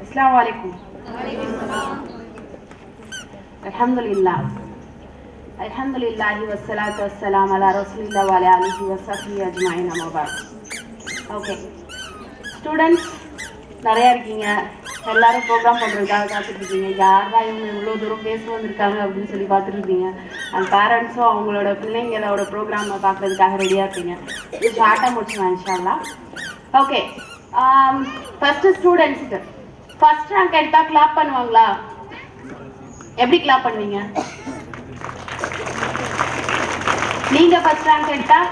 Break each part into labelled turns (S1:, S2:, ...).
S1: अस्सलामु अलैकुम। अल्हम्दुलिल्लाह अल्हम्दुलिल्लाहि वस्सलातु वस्सलामु अला रसूलिल्लाह व अला आलिहि व सहबिहि अजमाइन अम्मा बाद। ஓகே ஸ்டூடெண்ட்ஸ் நிறையா இருக்கீங்க, எல்லாரும் ப்ரோக்ராம் பண்ணுறதுக்காக காத்துட்ருக்கீங்க. யாரா இவங்க இவ்வளோ தூரம் பேச வந்திருக்காங்க அப்படின்னு சொல்லி பார்த்துட்ருக்கீங்க. அந்த பேரண்ட்ஸும் அவங்களோட பிள்ளைங்களோட ப்ரோக்ராமை பார்க்குறதுக்காக ரெடியாக இருக்கீங்க. இது ஷார்ட்டாக முடிச்சுக்கலாம் இன்ஷா அல்லாஹ். ஓகே, ஃபஸ்ட்டு ஸ்டூடெண்ட்ஸுக்கு ஃபஸ்ட் ரேங்க் எடுத்தால் கிளாப் பண்ணுவாங்களா? எப்படி கிளாப் பண்ணுவீங்க? நீங்கள் ஃபஸ்ட் ரேங்க் எடுத்தால்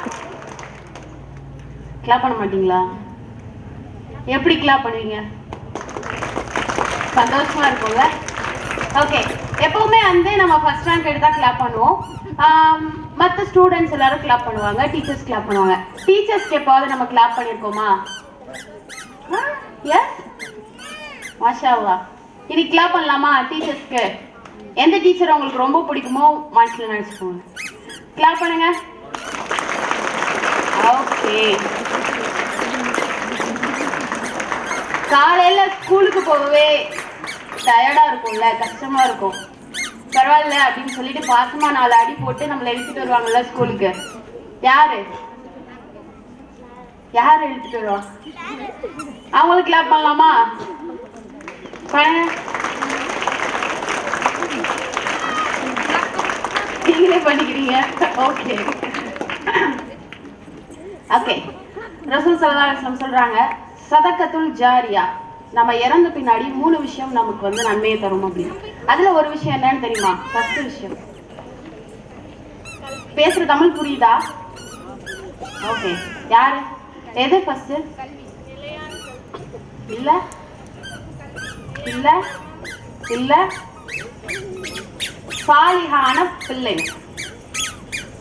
S1: கிளாப் பண்ண மாட்டீங்களா? எப்படி கிளாப் பண்ணுவீங்க? சந்தோஷமா இருக்கும்ல? ஓகே, எப்பவுமே வந்து நம்ம ஃபர்ஸ்ட் ரேங்க் எடுத்தா கிளாப் பண்ணுவோம். மற்ற ஸ்டூடெண்ட்ஸ் எல்லாரும் கிளாப் பண்ணுவாங்க, டீச்சர்ஸ் கிளாப் பண்ணுவாங்க. டீச்சர்ஸ்க்கு எப்போது நம்ம கிளாப் பண்ணியிருக்கோமா? எஸ், மாஷா அல்லாஹ். இன்னைக்கு கிளாப் பண்ணலாமா டீச்சர்ஸ்க்கு? எந்த டீச்சர் உங்களுக்கு ரொம்ப பிடிக்குமோ மனசுல நினைச்சுக்கோங்க, கிளாப் பண்ணுங்க. ஓகே, காலையில ஸ்கூலுக்கு போகவே டயர்டா இருக்கும்ல, கஷ்டமா இருக்கும். பரவாயில்ல அப்படின்னு சொல்லிட்டு பாசமா 4 அடி போட்டு நம்மளை எடுத்துட்டு வருவாங்கல்ல ஸ்கூலுக்கு. யாரு யாரு எடுத்துட்டு வருவா? அவங்களுக்கு கிளாப் பண்ணலாமா? நீங்களே பண்ணிக்கிறீங்க. ஓகே ஓகே, ரசூல் ஸல்லல்லாஹு அலைஹி வஸல்லம் சொல்றாங்க, சதக்கத்துல் ஜாரியா, நம்ம இறந்த பின்னாடி 3 விஷயம் நமக்கு வந்து நன்மையை தரும் அப்படின்னு. அதுல ஒரு விஷயம் என்னன்னு தெரியுமா? ஃபர்ஸ்ட் விஷயம், பேசுற தமிழ் புரியுதா? ஓகே, யாரு? எது ஃபர்ஸ்ட்? இல்ல இல்ல இல்ல சாலிஹான பிள்ளைங்க.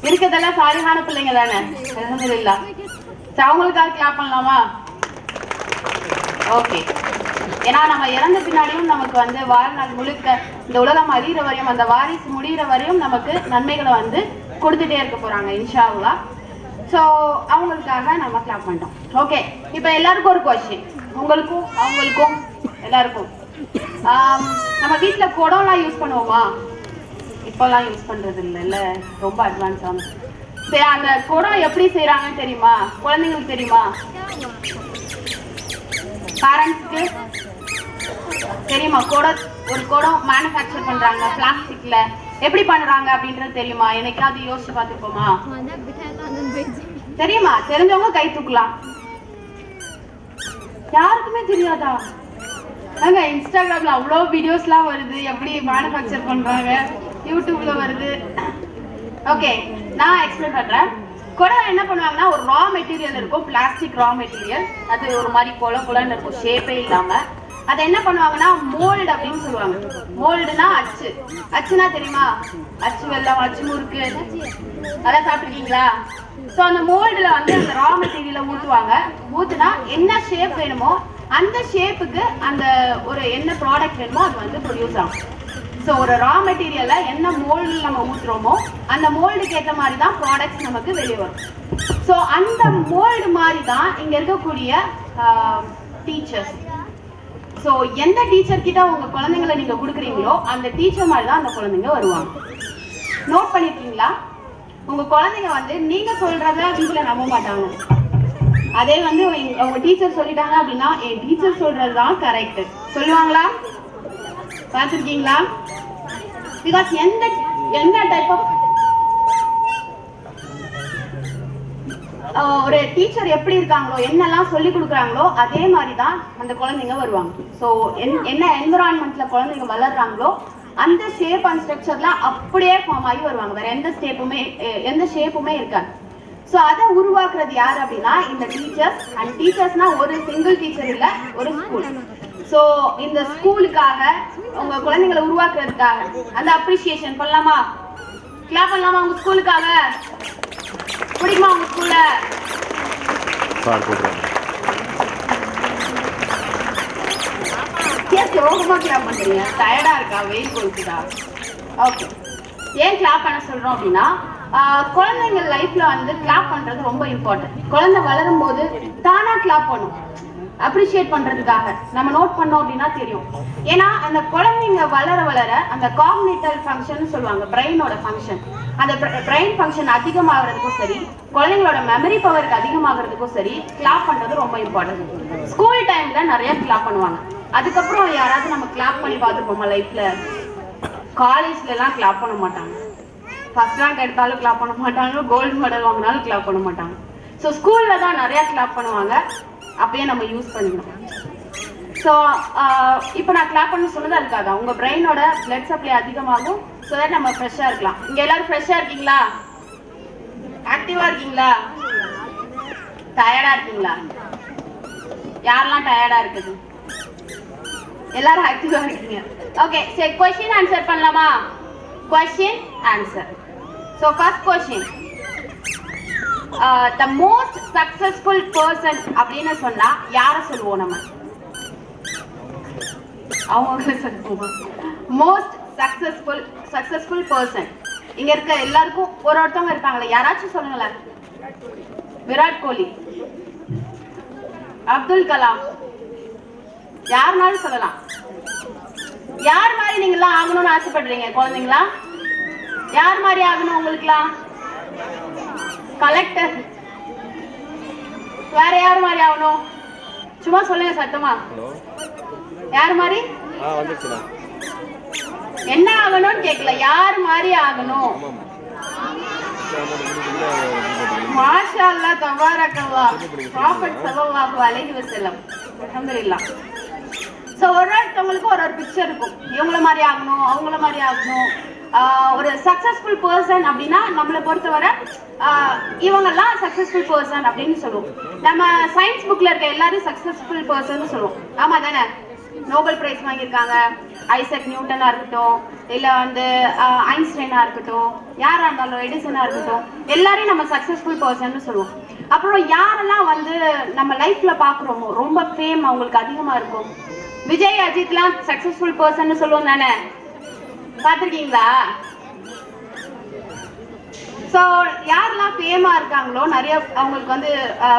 S1: இருக்கிறதெல்லாம் சாலிஹான பிள்ளைங்க தானே? அல்ஹம்துலில்லாஹ். அவங்களுக்காக கிளாப் பண்ணலாமா? ஓகே, ஏன்னா நம்ம இறந்த பின்னாடியும் நமக்கு வந்து வாழ்நாள் முழுக்க இந்த உலகம் அழிகிற வரையும், அந்த வாரிசு முடிகிற வரையும் நமக்கு நன்மைகளை வந்து கொடுத்துட்டே இருக்க போறாங்க இன்ஷா அல்லாஹ். ஸோ அவங்களுக்காக நம்ம கிளாப் பண்ணிட்டோம். ஓகே, இப்போ எல்லாருக்கும் ஒரு கொஸ்டின், உங்களுக்கும் அவங்களுக்கும் எல்லாருக்கும். நம்ம வீட்டில் குடம்லாம் யூஸ் பண்ணுவோமா? இப்போல்லாம் யூஸ் பண்றது இல்லைல்ல, ரொம்ப அட்வான்ஸ் ஆகும். சரி, அந்த குடம் எப்படி செய்யறாங்கன்னு தெரியுமா? குழந்தைங்களுக்கு தெரியுமா? பேரண்ட்ஸ்க்கு தெரியுமா? ஒரு குடம் மேனுஃபேக்சர் பண்றாங்க பிளாஸ்டிக்ல, எப்படி பண்றாங்க அப்படின்றது தெரியுமா? என்னைக்காவது யோசிச்சு பார்த்துப்போமா? தெரியுமா? தெரிஞ்சவங்க கை தூக்கலாம். யாருக்குமே தெரியாதா? அங்க இன்ஸ்டாகிராம்ல அவ்வளோ வீடியோஸ்லாம் வருது, எப்படி மேனுஃபேக்சர் பண்றாங்க, யூடியூப்ல வருது. ஓகே, நான் எக்ஸ்பிளைன் பண்றேன். குடம் என்ன பண்ணுவாங்கன்னா, ஒரு ரா மெட்டீரியல் இருக்கும், பிளாஸ்டிக் ரா மெட்டீரியல். அது ஒரு மாதிரி கொலன்னு இருக்கும், ஷேப்பே இல்லாம. அதை என்ன பண்ணுவாங்கன்னா மோல்டு அப்படின்னு சொல்லுவாங்க. மோல்டுனா அச்சு. அச்சுனா தெரியுமா? அச்சு வெல்லம், அச்சு முறுக்கு, அதெல்லாம் சாப்பிட்டுருக்கீங்களா? ஸோ அந்த மோல்டுல வந்து அந்த ரா மெட்டீரியலை ஊற்றுவாங்க. ஊற்றுனா என்ன ஷேப் வேணுமோ அந்த ஷேப்புக்கு அந்த ஒரு என்ன ப்ராடக்ட் வேணுமோ அது வந்து ப்ரொடியூஸ் ஆகும். ஸோ ஒரு ரா மெட்டீரியலை என்ன மோல்டு நம்ம ஊற்றுறோமோ அந்த மோல்டுக்கு ஏற்ற மாதிரி தான் ப்ராடக்ட்ஸ் நமக்கு வெளியே வரும். ஸோ அந்த மோல்டு மாதிரி தான் இங்கே இருக்கக்கூடிய டீச்சர்ஸ். ஸோ எந்த டீச்சர் கிட்ட உங்கள் குழந்தைங்களை நீங்கள் கொடுக்குறீங்களோ அந்த டீச்சர் மாதிரி தான் அந்த குழந்தைங்க வருவாங்க. நோட் பண்ணியிருக்கீங்களா? உங்கள் குழந்தைங்க வந்து நீங்கள் சொல்கிறத வீட்டில் நம்ப மாட்டாங்க. அதே வந்து அவங்க டீச்சர் சொல்லிட்டாங்க அப்படின்னா என் டீச்சர் சொல்கிறது தான் கரெக்டு சொல்லுவாங்களா? பார்த்துருக்கீங்களா? பிகாஸ் எந்த டைப் ஆஃப் ஒரு டீச்சர் எப்படி இருக்காங்களோ, என்னெல்லாம் சொல்லி கொடுக்குறாங்களோ அதே மாதிரி தான் அந்த குழந்தைங்க வருவாங்க. ஸோ என்ன என்விரான்மெண்ட்ல குழந்தைங்க வளர்றாங்களோ அந்த ஷேப் அண்ட் ஸ்ட்ரக்சர்லாம் அப்படியே ஃபார்ம் ஆகி வருவாங்க. வேற எந்த ஷேப்புமே இருக்காது. ஸோ அதை உருவாக்குறது யார் அப்படின்னா இந்த டீச்சர்ஸ். அண்ட் டீச்சர்ஸ்னா ஒரு சிங்கிள் டீச்சர் இல்லை, ஒரு ஸ்கூல். ஸோ இந்த ஸ்கூலுக்காக உங்க குழந்தைங்களை உருவாக்குறதுக்காக அந்த அப்ரிசியேஷன் பண்ணலாமா? கிளாப் பண்ணலாமா? உங்க ஸ்கூலுக்காக பிடிக்குமா? உங்க ஸ்கூல்ல யோகமா கிளாப் பண்றீங்க? டயர்டா இருக்கா? வெயில் கொளுத்துதா? ஓகே, ஏன் கிளாப் பண்ண சொல்றோம் அப்படின்னா குழந்தைங்க லைஃப்ல வந்து கிளாப் பண்றது ரொம்ப இம்பார்ட்டன்ட். குழந்தை வளரும் போது தானா கிளாப் பண்ணும். அப்ரிஷியேட் பண்றதுக்காக நம்ம நோட் பண்ணோம் அப்படின்னா தெரியும். ஏன்னா அந்த குழந்தைங்க வளர வளர அந்த காக்னிட்டிவ் ஃபங்க்ஷன் சொல்லுவாங்க, பிரெயினோட ஃபங்க்ஷன், அந்த பிரெயின் ஃபங்க்ஷன் அதிகமாகிறதுக்கும் சரி, குழந்தைங்களோட மெமரி பவருக்கு அதிகமாகிறதுக்கும் சரி கிளாப் பண்றது ரொம்ப இம்பார்ட்டன்ட். ஸ்கூல் டைம்ல நிறைய கிளாப் பண்ணுவாங்க. அதுக்கப்புறம் யாராவது நம்ம கிளாப் பண்ணி பார்த்துருப்போமா லைஃப்ல? காலேஜ்ல எல்லாம் கிளாப் பண்ண மாட்டாங்க. ஃபர்ஸ்ட் ரேங்க் எடுத்தாலும் கிளாப் பண்ண மாட்டாங்க, கோல்டு மெடல் வாங்கினாலும் கிளாப் பண்ண மாட்டாங்க. ஸோ ஸ்கூல்ல தான் நிறைய கிளாப் பண்ணுவாங்க. அப்பயே நம்ம யூஸ் பண்ணிக்கணும். ஸோ இப்போ நான் கிளாப் பண்ண சொன்னது அதுக்காக உங்க பிரெயினோட பிளட் சப்ளை அதிகமாகும். ஸோ தட் நம்ம ஃப்ரெஷ்ஷாக இருக்கலாம். இங்க எல்லாரும் ஃப்ரெஷ்ஷாக இருக்கீங்களா? ஆக்டிவா இருக்கீங்களா? டயர்டா இருக்கீங்களா? யாரெல்லாம் டயர்டா இருக்குது? எல்லாரும் ஆக்டிவா இருக்கீங்க. ஓகே, சரி क्वेश्चन ஆன்சர் பண்ணலாமா? Question answer. So first question, the most successful person அப்படின்னு சொன்னா யாரை சொல்லுவோம் நம்ம? அவங்க சொல்லுவோம். மோஸ்ட் சக்சஸ்ஃபுல் பர்சன் இங்க இருக்க எல்லாருக்கும் ஒருத்தவங்க இருப்பாங்களே, யாராச்சும் சொல்லுங்களேன். விராட் கோலி, அப்துல் கலாம், யாருனாலும் சொல்லலாம். யார் மாதிரி நீங்க எல்லாம் ஆகணும்னு ஆசைப்படுறீங்க குழந்தைங்களா? யார் மாதிரி ஆகணும் உங்களுக்குலாம்? கலெக்டர். வேற யார் மாதிரி ஆகணும்? சும்மா சொல்லுங்க சத்தமா. யார் மாதிரி? என்ன ஆகணும்னு கேட்கல, யார் மாதிரி ஆகணும்? மாஷா அல்லாஹ் தபாரக்கல்லாஹ், ப்ராஃபட் ஸல்லல்லாஹு அலைஹி வஸல்லம், அல்ஹம்துலில்லாஹ். ஸோ ஒருத்தவங்களுக்கு ஒரு பிக்சர் இருக்கும், இவங்கள மாதிரி ஆகணும், அவங்கள மாதிரி ஆகணும். ஒரு சக்சஸ்ஃபுல் பர்சன் அப்படின்னா நம்மளை பொறுத்தவரை இவங்கெல்லாம் சக்சஸ்ஃபுல் பர்சன் அப்படின்னு சொல்லுவோம். நம்ம சயின்ஸ் புக்ல இருக்க எல்லாரும் சக்சஸ்ஃபுல் பர்சன் சொல்லுவோம். ஆமா தானே? நோபல் பிரைஸ் வாங்கியிருக்காங்க, ஐசக் நியூட்டனா இருக்கட்டும், இல்ல வந்து ஐன்ஸ்டைனா இருக்கட்டும், யாரா இருந்தாலும் எடிசனா இருக்கட்டும், எல்லாரையும் நம்ம சக்சஸ்ஃபுல் பர்சன் சொல்லுவோம். அப்புறம் யாரெல்லாம் வந்து நம்ம லைஃப்ல பாக்குறோமோ ரொம்ப ஃபேம் அவங்களுக்கு அதிகமா இருக்கும். விஜய், அஜித்லாம் சக்சஸ்ஃபுல் பர்சன் சொல்லுவோம் தானே? பாத்திருக்கீங்களா? ஸோ யாரெல்லாம் ஃபேமா இருக்காங்களோ, நிறைய அவங்களுக்கு வந்து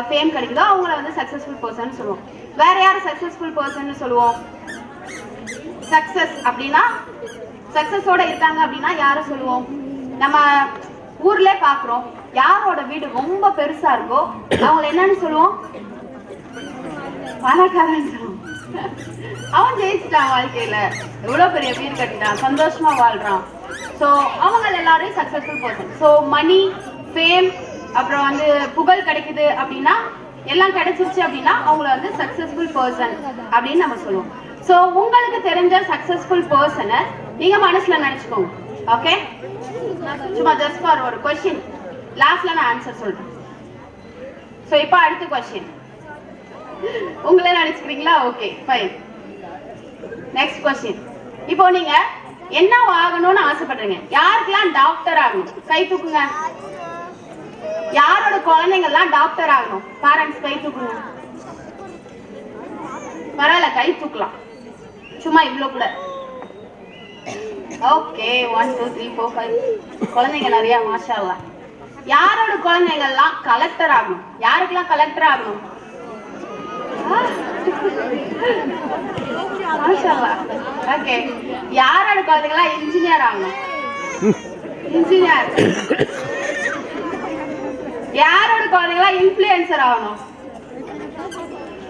S1: ஃபேம் கிடைக்குதோ அவங்கள வந்து சக்சஸ்ஃபுல் பர்சன் சொல்லுவோம். வேற யாரும் சக்சஸ்ஃபுல் பர்சன் சொல்லுவோம்? சக்சஸ் அப்படின்னா, சக்சஸோட இருக்காங்க அப்படின்னா யாரை சொல்லுவோம்? நம்ம ஊர்ல பாக்குறோம், யாரோட வீடு ரொம்ப பெருசா இருக்கோ அவங்களை என்னன்னு சொல்லுவோம்? பணக்காரன் சொல்லுவோம். அவன் ஜெயிச்சிட்டான் வாழ்க்கையில, எவ்வளவு பெரிய வீடு கட்டிட்டான், சந்தோஷமா வாழ்றான். ஸோ அவங்க எல்லாரும் சக்சஸ்ஃபுல் பர்சன். ஸோ மணி, ஃபேம், அப்புறம் வந்து புகழ் கிடைக்குது அப்படின்னா, எல்லாம் கிடைச்சிருச்சு அப்படின்னா அவங்கள வந்து சக்சஸ்ஃபுல் பர்சன் அப்படின்னு நம்ம சொல்லுவோம். ஸோ உங்களுக்கு தெரிஞ்ச சக்சஸ்ஃபுல் பர்சனை நீங்க மனசுல நினைச்சுக்கோங்க. ஓகே, சும்மா ஜஸ்ட் ஃபார் ஒரு क्वेश्चन, லாஸ்ட்ல நான் ஆன்சர் சொல்றேன். ஸோ இப்போ அடுத்த क्वेश्चन உங்களே நினைச்சுக்கிறீங்களா? Okay, fine. நெக்ஸ்ட் क्वेश्चन, இப்போ நீங்க என்ன ஆகணும்னு ஆசைப்படுறீங்க? யாருக்கெல்லாம் டாக்டர் ஆகணும்? கை தூக்குங்க. யாரோட குழந்தைங்க எல்லாம் டாக்டர் ஆகணும்? பேரண்ட்ஸ் கை தூக்குங்க. பரவாயில்ல, கை தூக்கலாம், சும்மா இவ்வளவு கூட. ஓகே, 1 2 3 4 5 குழந்தைங்க நிறைய, மாஷா அல்லாஹ். யாரோட குழந்தைங்க எல்லாம் கலெக்டர் ஆகணும்? யாருக்கெல்லாம் கலெக்டர் ஆகணும்? மாஷா அல்லாஹ். ஓகே, யாரோட குழந்தைங்க எல்லாம் இன்ஜினியர் ஆகணும்? இன்ஜினியர். யாரோட குழந்தைங்களா இன்ஃப்ளூயன்சர் ஆகணும்?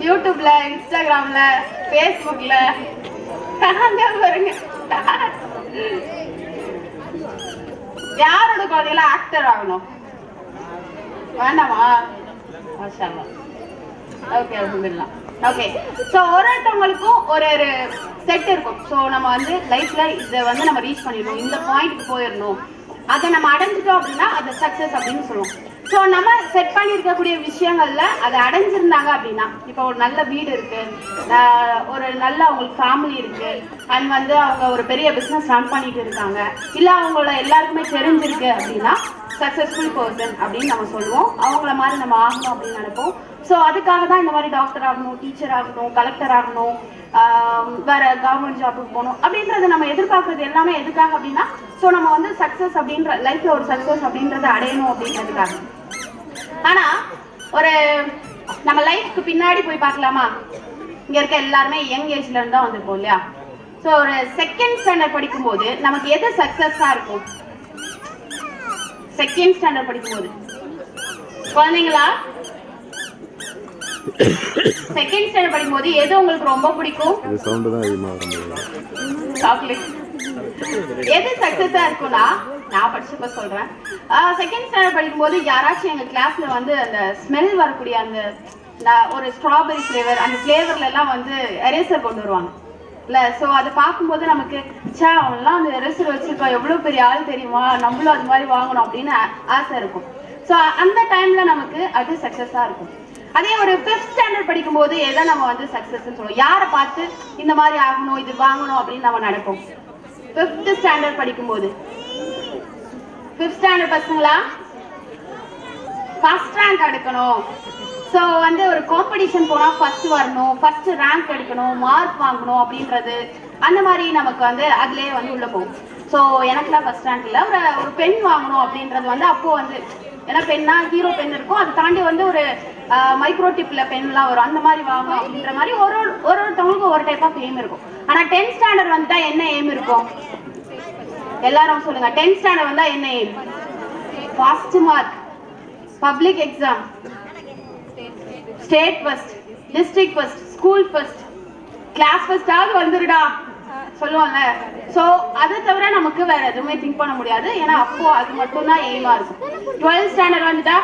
S1: யூடியூப்ல, இன்ஸ்டாகிராம்ல, ஃபேஸ்புக்ல பாருங்க. யாரோட குழந்தைங்களா ஆக்டர் ஆகணும்? வேண்டாமா? மாஷா அல்லாஹ். ஓகே, அல்ஹம்துலில்லாஹ். ஓகே, ஸோ ஒருத்தவங்களுக்கும் ஒரு ஒரு செட் இருக்கும். ஸோ நம்ம வந்து லைஃப்ல இதை வந்து நம்ம ரீச் பண்ணிடணும், இந்த பாயிண்ட்க்கு போயிடணும், அதை நம்ம அடைஞ்சிட்டோம் அப்படின்னா அது சக்சஸ் அப்படின்னு சொல்லுவோம். ஸோ நம்ம செட் பண்ணியிருக்கக்கூடிய விஷயங்கள்ல அதை அடைஞ்சிருந்தாங்க அப்படின்னா, இப்போ ஒரு நல்ல வீடு இருக்கு, ஒரு நல்ல அவங்களுக்கு ஃபேமிலி இருக்கு, அண்ட் வந்து அவங்க ஒரு பெரிய பிஸ்னஸ் ரன் பண்ணிட்டு இருக்காங்க, இல்லை அவங்களோட எல்லாருக்குமே தெரிஞ்சிருக்கு அப்படின்னா சக்சஸ்ஃபுல் பர்சன் அப்படின்னு நம்ம சொல்லுவோம். அவங்கள மாதிரி நம்ம ஆகணும் அப்படின்னு நினைப்போம். ஸோ அதுக்காக தான் இந்த மாதிரி டாக்டர் ஆகணும், டீச்சர் ஆகணும், கலெக்டர் ஆகணும், வேற கவர்மெண்ட் ஜாபுக்கு போகணும் அப்படின்றது நம்ம எதிர்பார்க்கறது எல்லாமே எதுக்காக அப்படின்னா, ஸோ நம்ம வந்து சக்சஸ் அப்படின்ற லைஃப்ல ஒரு சக்சஸ் அப்படின்றத அடையணும் அப்படின்றதுக்காக. ஆனா ஒரு நம்ம லைஃப்க்கு பின்னாடி போய் பார்க்கலாமா? இங்க இருக்க எல்லாருமே யங் ஏஜ்ல இருந்து தான் வந்திருப்போம் இல்லையா? ஸோ ஒரு செகண்ட் ஸ்டாண்டர்ட் படிக்கும்போது நமக்கு எது சக்சஸா இருக்கும்? செகண்ட் ஸ்டாண்டர்ட் படிக்கும்போது குழந்தைங்களா, செகண்ட் ஸ்டாண்டர்ட் படிக்கும்போது எது உங்களுக்கு ரொம்ப பிடிக்கும்? சாக்லேட். எது சக்சஸா இருக்கும்னா, நான் படிச்சப்ப சொல்றேன், செகண்ட் ஸ்டாண்டர்ட் படிக்கும்போது யாராச்சும் எங்க கிளாஸ்ல வந்து அந்த ஸ்மெல் வரக்கூடிய அந்த ஒரு ஸ்ட்ராபெரி ஃபிளேவர், அந்த ஃபிளேவர்ல எல்லாம் வந்து எரேசர் கொண்டு வருவாங்க இல்ல. ஸோ அதை பார்க்கும்போது நமக்கு அவன்லாம் அந்த எரேசர் வச்சிருக்கா, எவ்வளவு பெரிய ஆள் தெரியுமா, நம்மளும் அது மாதிரி வாங்கணும் அப்படின்னு ஆசை இருக்கும். ஸோ அந்த டைம்ல நமக்கு அது சக்சஸா இருக்கும். அதே ஒரு 5th ஸ்டாண்டர்ட் படிக்கும் போது எதை நம்ம வந்து சக்சஸ் சொல்லுவோம்? யாரை பார்த்து இந்த மாதிரி ஆகணும், இது வாங்கணும் அப்படின்னு நம்ம நினைப்போம்? 5th ஸ்டாண்டர்ட் படிக்கும் போது 5th ஸ்டாண்டர்ட் பசங்களா ஃபர்ஸ்ட் ரேங்க் எடுக்கணும். ஸோ வந்து ஒரு காம்படிஷன் போனா ஃபர்ஸ்ட் வரணும், ஃபர்ஸ்ட் ரேங்க் எடுக்கணும், மார்க் வாங்கணும் அப்படின்றது அந்த மாதிரி நமக்கு வந்து அதுலயே வந்து உள்ள போகும். ஸோ எனக்குலாம் ஃபர்ஸ்ட் ரேங்க் இல்லை, ஒரு பென் வாங்கணும் அப்படின்றது வந்து அப்போ வந்து, ஏன்னா பென்னா ஹீரோ பென் இருக்கும், அதை தாண்டி வந்து ஒரு மைக்ரோ டிப்ல பென்லாம் வரும், அந்த மாதிரி வாங்கணும் அப்படின்ற மாதிரி ஒருத்தவங்களுக்கும் ஒரு டைப் ஆஃப் எய்ம் இருக்கும். ஆனா 10th ஸ்டாண்டர்ட் வந்துட்டா என்ன எய்ம் இருக்கும்? எல்லாரும் சொல்லுங்க. 10th ஸ்டாண்டர்ட் வந்தா என்ன aim? First mark, public exam, state first, district first, school first, class ஃபர்ஸ்டாவது வந்துருடா சொல்லுவாங்க. ஸோ அதை தவிர நமக்கு வேற எதுவுமே திங்க் பண்ண முடியாது, ஏன்னா அப்போ அது மட்டும் தான் எய்மா இருக்கும். 12th ஸ்டாண்டர்ட் வந்துட்டா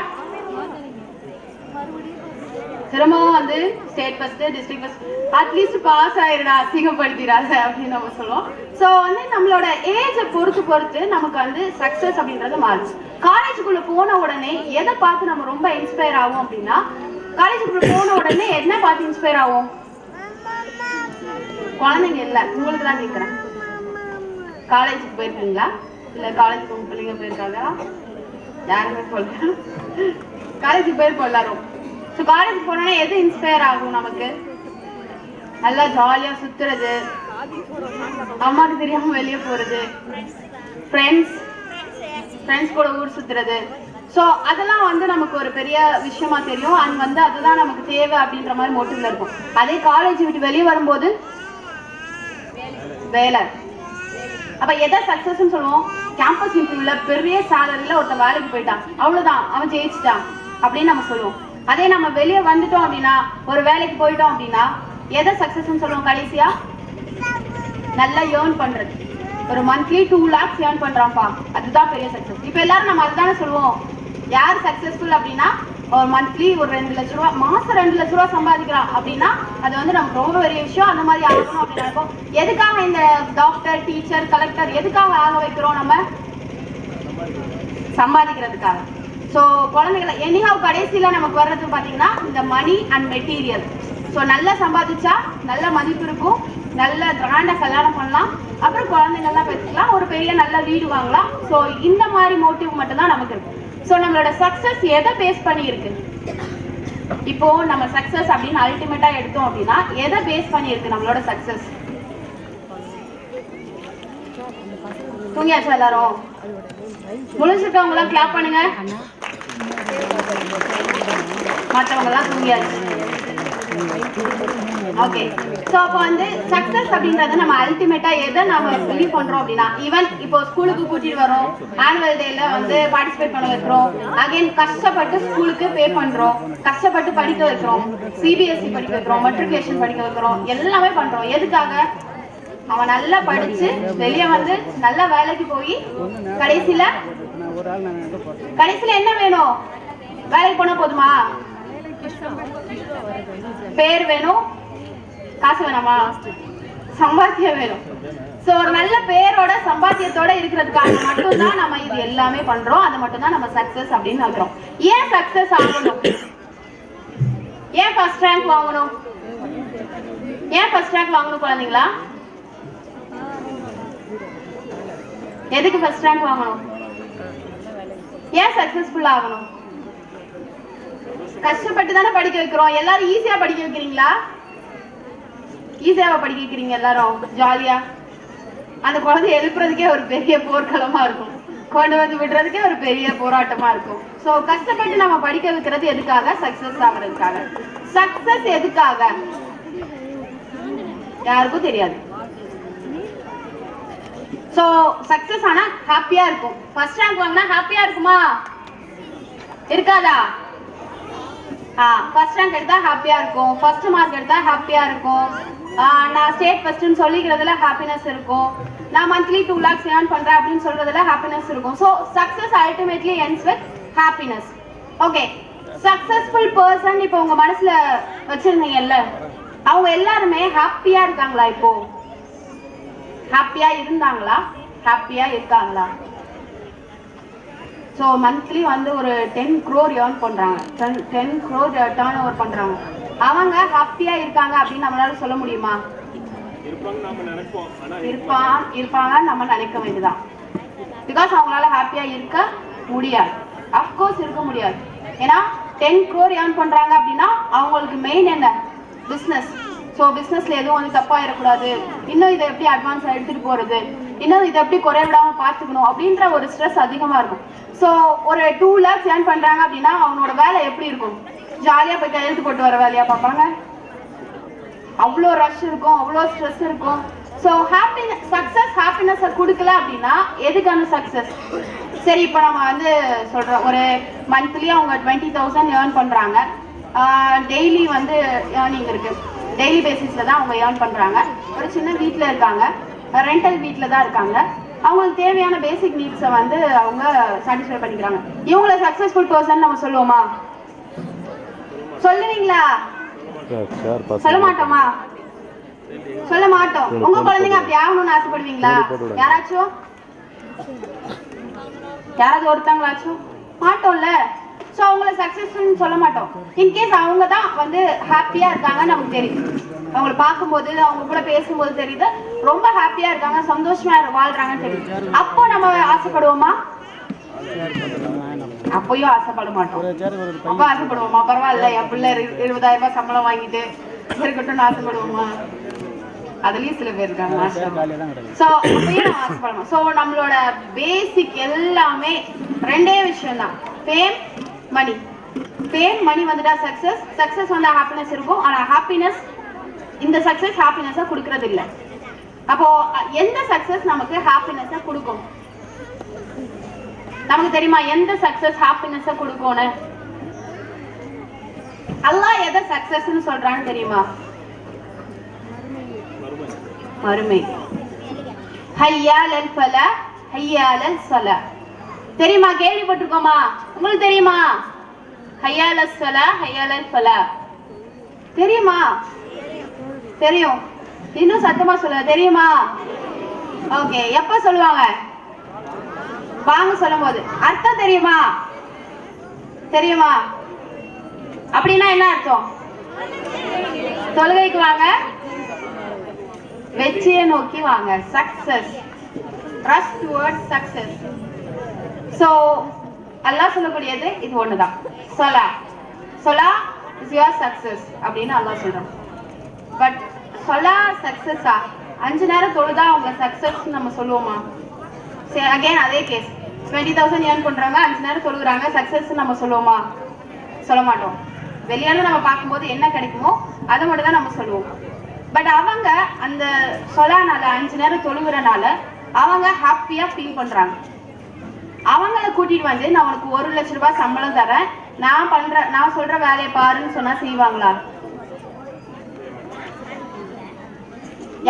S1: திரும்பவும் வந்து state first, district first, at least pass ஆயிருடா, அசிங்கப்படுத்திடாத அப்படின்னு நம்ம சொல்லுவோம். ஸோ வந்து நம்மளோட ஏஜை பொறுத்து நமக்கு வந்து சக்சஸ் அப்படின்றது மாறும். காலேஜுக்குள்ள போன உடனே எதை பார்த்து நம்ம ரொம்ப இன்ஸ்பயர் ஆகும் அப்படின்னா, காலேஜுக்குள்ள போன உடனே என்ன பார்த்து இன்ஸ்பயர் ஆகும்? குழந்தைங்க இல்ல, உங்களுக்கு தான் கேட்கிறேன். காலேஜுக்கு போயிருக்கீங்களா? இல்ல காலேஜுக்கு உங்க பிள்ளைங்க போயிருக்காங்களா? யாருமே சொல்ல. காலேஜுக்கு போயிருப்போம் எல்லாரும். ஸோ காலேஜுக்கு போனோன்னா எது இன்ஸ்பயர் ஆகும் நமக்கு? நல்லா ஜாலியா சுத்துறது, அம்மாக்கு தெரியாம வெளியே போறது, ஃப்ரெண்ட்ஸ் கூட ஊர் சுத்துறது. ஸோ அதெல்லாம் வந்து நமக்கு ஒரு பெரிய விஷயமா தெரியும். அண்ட் வந்து அதுதான் நமக்கு தேவை அப்படின்ற மாதிரி மோட்டிவ்ல இருக்கும். அதே காலேஜ் விட்டு வெளியே வரும்போது வேலை. அப்ப எதை சக்சஸ்ன்னு சொல்லுவோம்? கேம்பஸ் இன்டர்வியூல பெரிய சேலரியில ஒருத்தன் வேலைக்கு போயிட்டான், அவ்வளவுதான், அவன் ஜெயிச்சிட்டான் அப்படின்னு நம்ம சொல்லுவோம். அதே நம்ம வெளியே வந்துட்டோம் அப்படின்னா, ஒரு வேலைக்கு போயிட்டோம் அப்படின்னா எதை சக்சஸ்ன்னு சொல்லுவோம்? கடைசியா நல்லா ஏர்ன் பண்றது. ஒரு மந்த்லி 2 lakhs ஏர்ன் பண்றான்ப்பா, அதுதான் பெரிய சக்சஸ். இப்ப எல்லாரும் நம்ம அதுதானே சொல்லுவோம். யார் சக்சஸ்ஃபுல் அப்படின்னா, ஒரு மந்த்லி ஒரு 2 லட்ச ரூபா, மாசம் 2 லட்ச ரூபா சம்பாதிக்கிறான் அப்படின்னா அது வந்து நமக்கு ரொம்ப பெரிய விஷயம். அந்த மாதிரி ஆகணும் அப்படின்னு நினைப்போம். எதுக்காக இந்த டாக்டர், டீச்சர், கலெக்டர் எதுக்காக ஆக வைக்கிறோம்? நம்ம சம்பாதிக்கிறதுக்காக. ஸோ குழந்தைகளை எனிஹவ் கடைசியில நமக்கு வர்றது பாத்தீங்கன்னா இந்த மணி அண்ட் மெட்டீரியல். ஸோ நல்லா சம்பாதிச்சா நல்ல மதிப்பு இருக்கும், நல்ல கிராண்டா கல்யாணம் பண்ணலாம், அப்புறம் குழந்தைங்கள்லாம் பெற்றுக்கலாம், ஒரு பெரிய நல்ல வீடு வாங்கலாம். ஸோ இந்த மாதிரி மோட்டிவ் மட்டும்தான் நமக்கு இருக்கு. ஸோ நம்மளோட சக்சஸ் எதை பேஸ் பண்ணி இருக்கு? இப்போ நம்ம சக்சஸ் அப்படின்னு அல்டிமேட்டா எடுத்தோம் அப்படின்னா எதை பேஸ் பண்ணி இருக்கு நம்மளோட சக்சஸ்? தூங்கியாச்சா எல்லாரும்? முழிச்சிருக்கவங்க எல்லாம் கிளாப் பண்ணுங்க. மற்றவங்க எல்லாம் தூங்கியாச்சு. ஓகே. ஸோ அப்போ வந்து சக்சஸ் அப்படின்றத நம்ம அல்டிமேட்டா எதை நம்ம பிலீவ் பண்றோம் அப்படின்னா, ஈவன் இப்போ ஸ்கூலுக்கு கூட்டிட்டு வரோம், ஆனுவல் டேல வந்து பார்ட்டிசிபேட் பண்ண வைக்கிறோம், அகைன் கஷ்டப்பட்டு ஸ்கூலுக்கு பே பண்றோம், கஷ்டப்பட்டு படிக்க வைக்கிறோம், சிபிஎஸ்சி படிக்க வைக்கிறோம், மெட்ரிகுலேஷன் படிக்க வைக்கிறோம், எல்லாமே பண்றோம். எதுக்காக? அவன் நல்லா படிச்சு வெளியே வந்து நல்ல வேலைக்கு போய் கடைசியில என்ன வேணும்? வேலைக்கு போனா போதுமா? பேர் வேணும், காசு வேணாமா? சம்பாத்தியம் வேணும். சோ ஒரு நல்ல பேரோட சம்பாத்தியத்தோட இருக்கிறதுக்காக மட்டும்தான் நம்ம இது எல்லாமே பண்றோம். அது மட்டும்தான் நம்ம சக்சஸ் அப்படின்னு சொல்றோம். ஏன் சக்சஸ் ஆகணும்? ஏன் ஃபர்ஸ்ட் ரேங்க் வாங்கணும்? ஏன் ஃபர்ஸ்ட் ரேங்க் வாங்கணும் குழந்தைங்களா? எதுக்கு ஃபர்ஸ்ட் ரேங்க் வாங்கணும்? ஏன் சக்சஸ்ஃபுல் ஆகணும்? கஷ்டப்பட்டு தானே படிக்க வைக்கிறோம். எல்லாரும் ஈஸியா படிக்க வைக்கிறீங்களா? ஈஸியாவா படிக்க வைக்கிறீங்க எல்லாரும்? ஜாலியா? அந்த குழந்தை எழுப்புறதுக்கே ஒரு பெரிய போர்க்களமா இருக்கும். கொண்டு வந்து விடுறதுக்கே ஒரு பெரிய போராட்டமா இருக்கும். ஸோ கஷ்டப்பட்டு நம்ம படிக்க வைக்கிறது எதுக்காக? சக்சஸ் ஆகுறதுக்காக. சக்சஸ் எதுக்காக? யாருக்கும் தெரியாது. ஸோ சக்சஸ் ஆனா ஹாப்பியா இருக்கும். ஃபர்ஸ்ட் ரேங்க் வாங்கினா ஹாப்பியா இருக்குமா? இருக்காதா? ஃபர்ஸ்ட் ரேங்க் எடுத்தா ஹாப்பியா இருக்கும். ஃபர்ஸ்ட் மார்க் எடுத்தா ஹாப்பியா இருக்கும். நான் ஸ்டேட் ஃபர்ஸ்ட்னு சொல்லிக்கிறதுல ஹாப்பினஸ் இருக்கும். நான் மந்த்லி 2 lakhs earn பண்றேன் அப்படின்னு சொல்றதுல ஹாப்பினஸ் இருக்கும். So success ultimately ends with happiness. Okay, successful person இப்போ உங்க மனசுல வச்சிருந்தீங்கல்ல, அவங்க எல்லாருமே ஹாப்பியா இருக்காங்களா? இப்போ ஹாப்பியா இருந்தாங்களா? ஹாப்பியா இருக்காங்களா? ஸோ மந்த்லி வந்து ஒரு 10 crore earn பண்றாங்க, 10 crore டர்ன் ஓவர் பண்றாங்க. அவங்க ஹாப்பியா இருக்காங்க அப்படின்னு நம்மளால சொல்ல முடியுமா? இருப்பாங்க நம்ம நினைக்க வேண்டியதான். பிகாஸ் அவங்களால ஹாப்பியா இருக்க முடியாது. அஃப்கோர்ஸ் இருக்க முடியாது. ஏன்னா 10 crore earn பண்றாங்க அப்படின்னா அவங்களுக்கு மெயின் என்ன? பிஸ்னஸ். ஸோ பிஸ்னஸ்ல எதுவும் வந்து தப்பாயிடக்கூடாது, இன்னும் இதை எப்படி அட்வான்ஸாக எடுத்துட்டு போறது, இன்னும் இதை எப்படி குறைய விடாம பார்த்துக்கணும் அப்படின்ற ஒரு ஸ்ட்ரெஸ் அதிகமா இருக்கும். ஸோ ஒரு 2 lakhs earn பண்றாங்க அப்படின்னா அவனோட வேலை எப்படி இருக்கும்? ஜாலியா போய் கையெழுத்து போட்டு வர வேலையா பார்ப்பாங்க? அவ்வளோ ரஷ் இருக்கும், அவ்வளோ ஸ்ட்ரெஸ் இருக்கும். ஸோ ஹாப்பினஸ், சக்சஸ் ஹாப்பினஸை கொடுக்கல அப்படின்னா எதுக்கான சக்சஸ்? சரி, இப்போ நம்ம வந்து சொல்றோம், ஒரு மந்த்லி அவங்க 20,000 earn பண்றாங்க. டெய்லி வந்து ஏர்னிங் இருக்கு, டெய்லி பேசிஸ்ல தான் அவங்க ஏர்ன் பண்றாங்க. ஒரு சின்ன வீட்டில் இருக்காங்க, ரெண்டல் வீட்டில் தான் இருக்காங்க. அவங்களுக்கு தேவையான பேசிக் நீட்ஸை வந்து அவங்க சாட்டிஸ்ஃபை பண்ணிக்கிறாங்க. இவங்கள சக்சஸ்ஃபுல் பர்சன் நம்ம சொல்லுவோமா? சொல்லுவீங்களா? சொல்ல மாட்டோமா? சொல்ல மாட்டோம். உங்க குழந்தைங்க அப்படி ஆகணும்னு ஆசைப்படுவீங்களா? யாராவது ஒருத்தங்களாச்சும் மாட்டோம்ல. ஸோ அவங்கள சக்சஸ்ஃபுல்னு சொல்ல மாட்டோம். இன்கேஸ் அவங்க தான் வந்து ஹாப்பியா இருக்காங்கன்னு நமக்கு தெரியும். அவங்களை பார்க்கும்போது, அவங்க கூட பேசும்போது தெரியுது ரொம்ப ஹாப்பியா இருக்காங்க, சந்தோஷமா வாழ்றாங்கன்னு தெரியும். அப்போ நம்ம ஆசைப்படுவோமா? அப்பயும் ஆசைப்பட மாட்டோம். அப்போ ஆசைப்படுவோமா? பரவாயில்ல, என் பிள்ளை 20,000 ரூபாய் சம்பளம் வாங்கிட்டு இருக்கட்டும்னு ஆசைப்படுவோமா? அதுலயும் சில பேர் இருக்காங்க. ஸோ அப்பயும் நம்ம ஆசைப்படணும். ஸோ நம்மளோட பேசிக் எல்லாமே ரெண்டே விஷயம் தான், ஃபேம், மணி. ஃபேம், மணி வந்துட்டா சக்சஸ், சக்சஸ் வந்தா ஹாப்பினஸ் இருக்கும். ஆனா ஹாப்பினஸ், இந்த சக்சஸ் ஹாப்பினஸை கொடுக்கறது இல்லை. அப்போ எந்த சக்சஸ் நமக்கு ஹாப்பினஸை கொடுக்கும்? நமக்கு தெரியுமா எந்த சக்சஸ் ஹாப்பினஸை கொடுக்கும்னு? அல்லாஹ் எதை சக்சஸ்ன்னு சொல்றான்னு தெரியுமா? மறுமை. ஹய்யாலல் ஃபலா, ஹய்யாலல் ஸலா. தெரியுமா? கேள்விப்பட்டிருக்கோமா? உங்களுக்கு தெரியுமா? ஹய்யாலல் ஸலா, ஹய்யாலல் ஃபலா தெரியுமா? தெரியும். இன்னும் சத்தமா சொல்லுங்க. தெரியுமா? ஓகே. எப்ப சொல்லுவாங்க? வாங்க சொல்லும் போது. அர்த்தம் தெரியுமா? தெரியுமா? அப்படின்னா என்ன அர்த்தம்? தொழுகைக்கு வாங்க, வெற்றியை நோக்கி வாங்க. Success, rush towards success. So Allah சொல்லக்கூடியது இது ஒண்ணுதான். சொலா, சொலா இஸ் யுவர் சக்சஸ் அப்படின்னு அல்லாஹ் சொல்றான். பட் சொலா சக்சஸா? 5 நேரம் தொழுதா அவங்க சக்சஸ் நம்ம சொல்லுவோமா? சரி, அகைன் அதே கேஸ். 20,000 earn பண்றாங்க, 5 நேரம் தொழுகிறாங்க, சக்சஸ் நம்ம சொல்லுவோமா? சொல்ல மாட்டோம். வெளியால நம்ம பார்க்கும்போது என்ன கிடைக்குமோ அதை மட்டும் தான் நம்ம சொல்லுவோம். பட் அவங்க அந்த சொலானால, 5 நேரம் தொழுகிறனால அவங்க ஹாப்பியா ஃபீல் பண்றாங்க. அவங்கள கூட்டிட்டு வந்து நான் உனக்கு 1 லட்சம் ரூபாய் சம்பளம் தரேன், நான் சொல்ற வேலையை பாருன்னு சொன்னா செய்வாங்களா?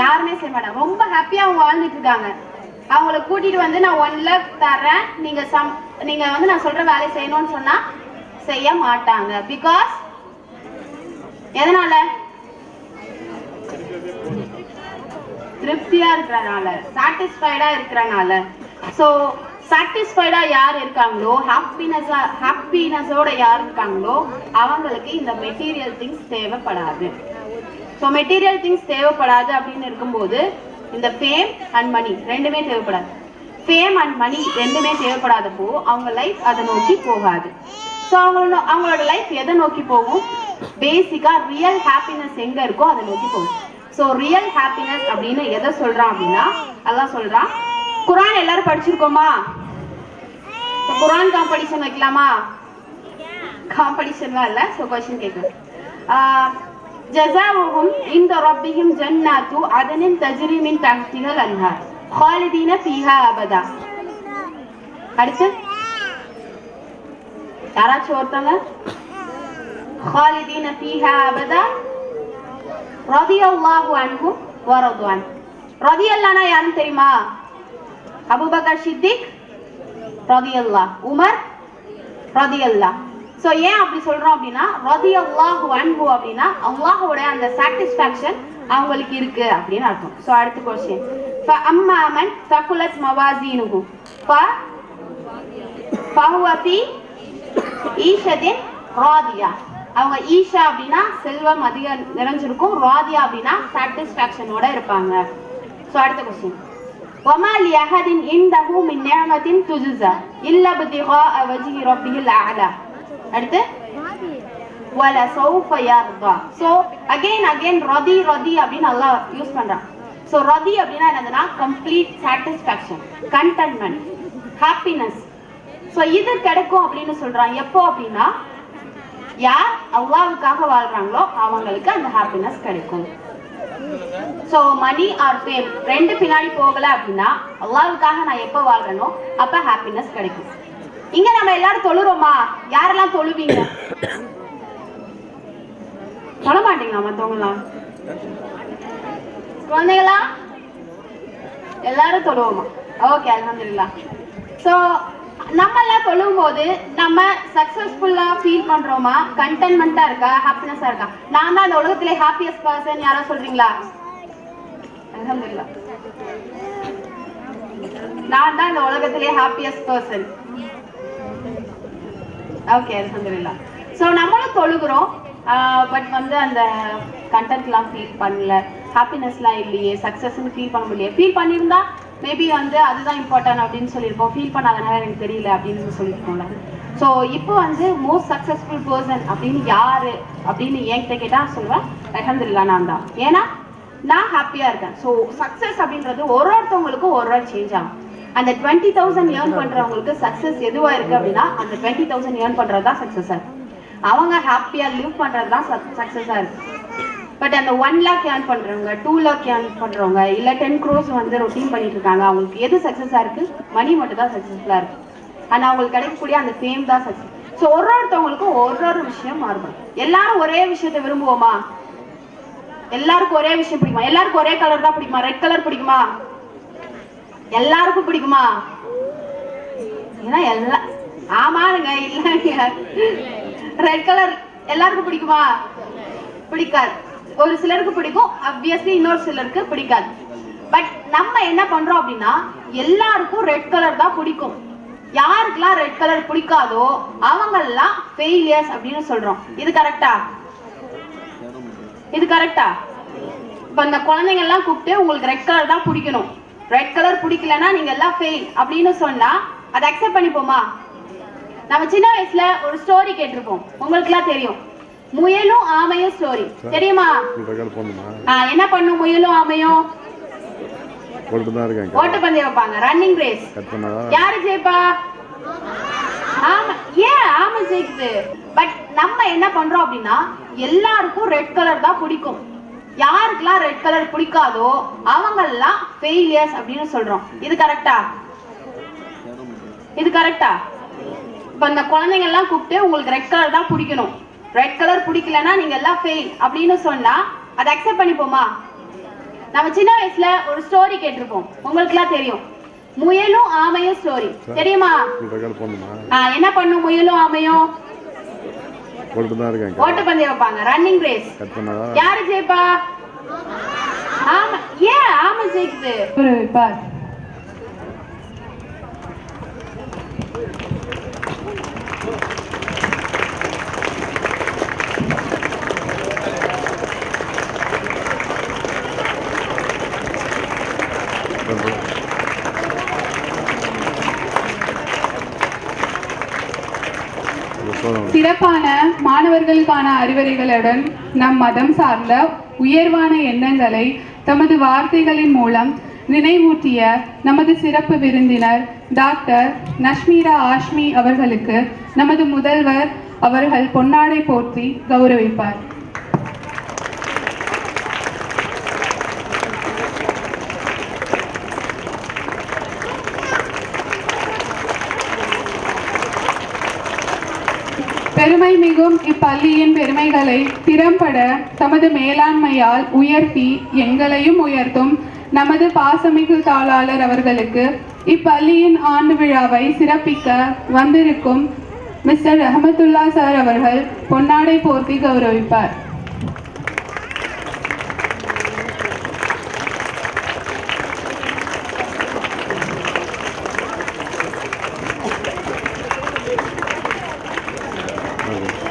S1: யாருமே செய்ய மாட்டாங்க. ரொம்ப ஹாப்பியா அவங்க வாழ்ந்துட்டு இருக்காங்க. அவங்கள கூட்டிட்டு வந்து நான் 1 lakh தரேன், நீங்க வந்து நான் சொல்ற வேலையை செய்யணும்னு சொன்னா செய்ய மாட்டாங்க. பிகாஸ் எதனால? திருப்தியா இருக்கிறனால, சாட்டிஸ்ஃபைடா இருக்கிறனால. ஸோ சாட்டிஸ்ஃபைடா யார் இருக்காங்களோ, ஹாப்பினஸோட யார் இருக்காங்களோ அவங்களுக்கு இந்த மெட்டீரியல் திங்ஸ் தேவைப்படாது. ஸோ மெட்டீரியல் திங்ஸ் தேவைப்படாது அப்படின்னு இருக்கும்போது இந்த ஃபேம் அண்ட் மணி ரெண்டுமே தேவைப்படாது. ஃபேம் அண்ட் மணி ரெண்டுமே தேவைப்படாதப்போ அவங்க லைஃப் அதை நோக்கி போகாது. ஸோ அவங்களோட லைஃப் எதை நோக்கி போகும்? பேசிக்கா ரியல் ஹாப்பினஸ் எங்க இருக்கோ அதை நோக்கி போகும். ஸோ ரியல் ஹாப்பினஸ் அப்படின்னு எதை சொல்றான் அப்படின்னா, அல்லாஹ் சொல்றான். குர்ஆன் எல்லாரும் படிச்சிருக்கோமா? குர்ஆன் காம்படிஷன் வைக்கலாமா? காம்படிஷன்லாம் இல்ல. சோ क्वेश्चन கேக்குறேன். ஜஸாவுஹும் இன்த ரப்பிஹிம் ஜன்னாத்து அதனின் தஜ்ரி மின் தஹ்திஹல் அன்ஹார் خالدين فيها அபதா. அடுத்து யாராச்சும் ஒருத்தங்க خالدين فيها அபதா ரலியல்லாஹு அன்ஹு வ ரதுவான். ரலியல்லாஹ்னா யாருன்னு தெரியுமா? அபூபக்கர் சித்திக் ரலியல்லாஹ், உமர் ரலியல்லாஹ். சோ ஏன் அப்படி சொல்றோம் அப்படின்னா ரலியல்லாஹு அன்ஹு அப்படின்னா அல்லாஹ்வோட அந்த சாட்டிஸ்ஃபேக்ஷன் அவங்களுக்கு இருக்கு அப்படின்னு அர்த்தம். சோ அடுத்த क्वेश्चन فأما من ثقلت موازينه فهو في عيشة راضية. அவங்க ஈஷா அப்படின்னா செல்வம் அதிக நிறைஞ்சிருக்கும், ராதியா அப்படின்னா சாட்டிஸ்ஃபேக்ஷனோட இருப்பாங்க. சோ அடுத்த क्वेश्चन وما لأحد عنده من نعمة تجزى إلا ابتغاء وجه ربه الأعلى. அடுத்து ولا سوف يرضى. சோ again ரதி அப்படின்னு அல்லாஹ் யூஸ் பண்றான். சோ ரதி அப்படின்னா என்னதுன்னா கம்ப்ளீட் சாட்டிஸ்ஃபேக்ஷன், கண்டென்ட்மென்ட், ஹாப்பினஸ். சோ இது கிடைக்கும் அப்படின்னு சொல்றான். எப்போ அப்படின்னா யார் அல்லாஹ்வுக்காக வாழ்றாங்களோ அவங்களுக்கு அந்த ஹாப்பினஸ் கிடைக்கும். சோ மணி ஆர் ஃபேம் ரெண்டு பின்னாடி போகல அப்படின்னா அல்லாஹ்வுக்காக நான் எப்போ வாழ்றேனோ அப்ப ஹாப்பினஸ் கிடைக்கும். இங்க நம்ம எல்லாரும் தொழுறோமா? யாரெல்லாம் தொழுவீங்க? சொல்ல மாட்டீங்களா மத்தவங்கலாம்? குழந்தைகளா எல்லாரும் தொழுவோமா? ஓகே, அல்ஹம்துலில்லாஹ். சோ நம்ம எல்லாம் தொழும் போது நம்ம சக்சஸ்ஃபுல்லா ஃபீல் பண்றோமா? கண்டென்ட்மெண்டா இருக்கா? ஹாப்பினஸா இருக்கா? நான் தான் இந்த உலகத்திலே ஹாப்பியஸ்ட் பர்சன் யாரா சொல்றீங்களா? அல்ஹம்துலில்லாஹ், நான் தான் இந்த உலகத்திலே ஹாப்பியஸ்ட் பர்சன். ஓகே, அல்ஹம்துலில்லாஹ். சோ நம்மளும் தொழுகிறோம், பட் வந்து அந்த கண்டென்ட்லாம் ஃபீல் பண்ணல, ஹாப்பினஸ்லாம் இல்லையே, சக்ஸஸ்ன்னு ஃபீல் பண்ண முடியல. ஃபீல் பண்ணியிருந்தா மேபி வந்து அதுதான் இம்பார்ட்டன்ட் அப்படின்னு சொல்லியிருப்போம். ஃபீல் பண்ணாதனால எனக்கு தெரியல அப்படின்னு சொல்லியிருக்கோம்ல. ஸோ இப்போ வந்து மோஸ்ட் சக்ஸஸ்ஃபுல் பர்சன் அப்படின்னு யாரு அப்படின்னு என்கிட்ட கேட்டால் சொல்லுவேன் அல்ஹம்துலில்லாஹ் நான் தான். ஏன்னா நான் ஹாப்பியாக இருக்கேன். ஸோ சக்ஸஸ் அப்படின்றது ஒருத்தவங்களுக்கும் ஒரு சேஞ்ச் ஆகும். அந்த 20,000 ஏர்ன் பண்ணுறவங்களுக்கு சக்ஸஸ் எதுவாக இருக்குது அப்படின்னா அந்த 20,000 ஏர்ன் பண்ணுறது தான் சக்ஸஸாக இருக்குது. அவங்க ஹாப்பியாக லிவ் பண்ணுறது தான் சக்ஸஸாக இருக்குது. பட் அந்த 1 lakh ஏர்ன் பண்ணுறவங்க, 2 lakh ஏர்ன் பண்ணுறவங்க, இல்லை 10 crores வந்து ரொட்டீன் பண்ணிட்டு இருக்காங்க, அவங்களுக்கு எது சக்ஸஸாக இருக்குது? மணி மட்டும் தான் சக்ஸஸ்ஃபுல்லாக இருக்குது. ஆனால் அவங்களுக்கு கிடைக்கக்கூடிய அந்த ஃபேம் தான் சக்ஸஸ். ஸோ ஒருத்தவங்களுக்கும் ஒரு விஷயம் மாறுபடும். எல்லாரும் ஒரே விஷயத்தை விரும்புவோமா? எல்லாருக்கும் ஒரே விஷயம் பிடிக்குமா? எல்லாருக்கும் ஒரே கலர் தான் பிடிக்குமா? ரெட் கலர் பிடிக்குமா? எல்லாருக்கும் பிடிக்குமா? ஏன்னா எல்லாம் ஆமாங்க இல்லைங்க, ரெட் கலர் எல்லாருக்கும் பிடிக்குமா? பிடிக்காது. ஒரு சிலருக்கு பிடிக்கும், ஆப்வியஸ்லி இன்னொரு சிலருக்கு பிடிக்காது. பட் நம்ம என்ன பண்றோம் அப்படின்னா எல்லாருக்கும் ரெட் கலர் தான் பிடிக்கும். யாருக்கெல்லாம் ரெட் கலர் பிடிக்காதோ அவங்கெல்லாம் ஃபெயிலியர்ஸ் அப்படின்னு சொல்றோம். இது கரெக்டா? இது கரெக்டா? இப்ப இந்த குழந்தைங்க எல்லாம் கூப்பிட்டு உங்களுக்கு ரெட் கலர் தான் பிடிக்கணும், ரெட் கலர் பிடிக்கலன்னா நீங்க எல்லாம் ஃபெயில் அப்படின்னு சொன்னா அதை அக்செப்ட் பண்ணிப்போமா? நம்ம சின்ன வயசுல ஒரு ஸ்டோரி கேட்டிருப்போம், உங்களுக்கு எல்லாம் தெரியும், முயலும் ஆமையும் ஸ்டோரி தெரியுமா? என்ன பண்ணும் முயலும் ஆமையும்? ஓட்டப்பந்தயம் வைப்பாங்க, ரன்னிங் ரேஸ். யாரு ஜெயிப்பா? ஆமா. ஏன் ஆமை ஜெயிக்குது? பட் நம்ம என்ன பண்றோம் அப்படின்னா எல்லாருக்கும் ரெட் கலர் தான் பிடிக்கும். யாருக்கெல்லாம் ரெட் கலர் பிடிக்காதோ அவங்கெல்லாம் ஃபெயிலியர்ஸ் அப்படின்னு சொல்றோம். இது கரெக்டா? இது கரெக்டா? இப்ப இந்த குழந்தைங்க எல்லாம் கூப்பிட்டு உங்களுக்கு ரெட் கலர் தான் பிடிக்கணும், ரெட் கலர் பிடிக்கலன்னா நீங்க எல்லாம் ஃபெயில் அப்படின்னு சொன்னா அதை அக்செப்ட் பண்ணிப்போமா? நம்ம சின்ன வயசுல ஒரு ஸ்டோரி கேட்டிருப்போம், உங்களுக்கு எல்லாம் தெரியும், முயலும் ஆமையும் ஸ்டோரி தெரியுமா? என்ன பண்ணும் முயலும் ஆமையும்? ஓட்டப்பந்தயம் வைப்பாங்க, ரன்னிங் ரேஸ். யாரு ஜெயிப்பா? ஆமா. ஏன் ஆமை ஜெயிக்குது?
S2: சிறப்பான மாணவர்களுக்கான அறிவுரைகளுடன் நம் மதம் சார்ந்த உயர்வான எண்ணங்களை தமது வார்த்தைகளின் மூலம் நினைவூட்டிய நமது சிறப்பு விருந்தினர் டாக்டர் நஷ்மீரா ஆஷ்மி அவர்களுக்கு நமது முதல்வர் அவர்கள் பொன்னாடை போர்த்தி கௌரவிப்பார். பெருமை மிகும் இப்பள்ளியின் பெருமைகளை திறம்பட தமது மேலாண்மையால் உயர்த்தி எங்களையும் உயர்த்தும் நமது பாசமிகு தாளாளர் அவர்களுக்கு இப்பள்ளியின் ஆண்டு விழாவை சிறப்பிக்க வந்திருக்கும் மிஸ்டர் ரஹமத்துல்லா சார் அவர்கள் பொன்னாடை போர்த்தி கௌரவிப்பார்.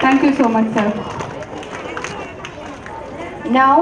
S2: Thank you so much, sir.
S3: Now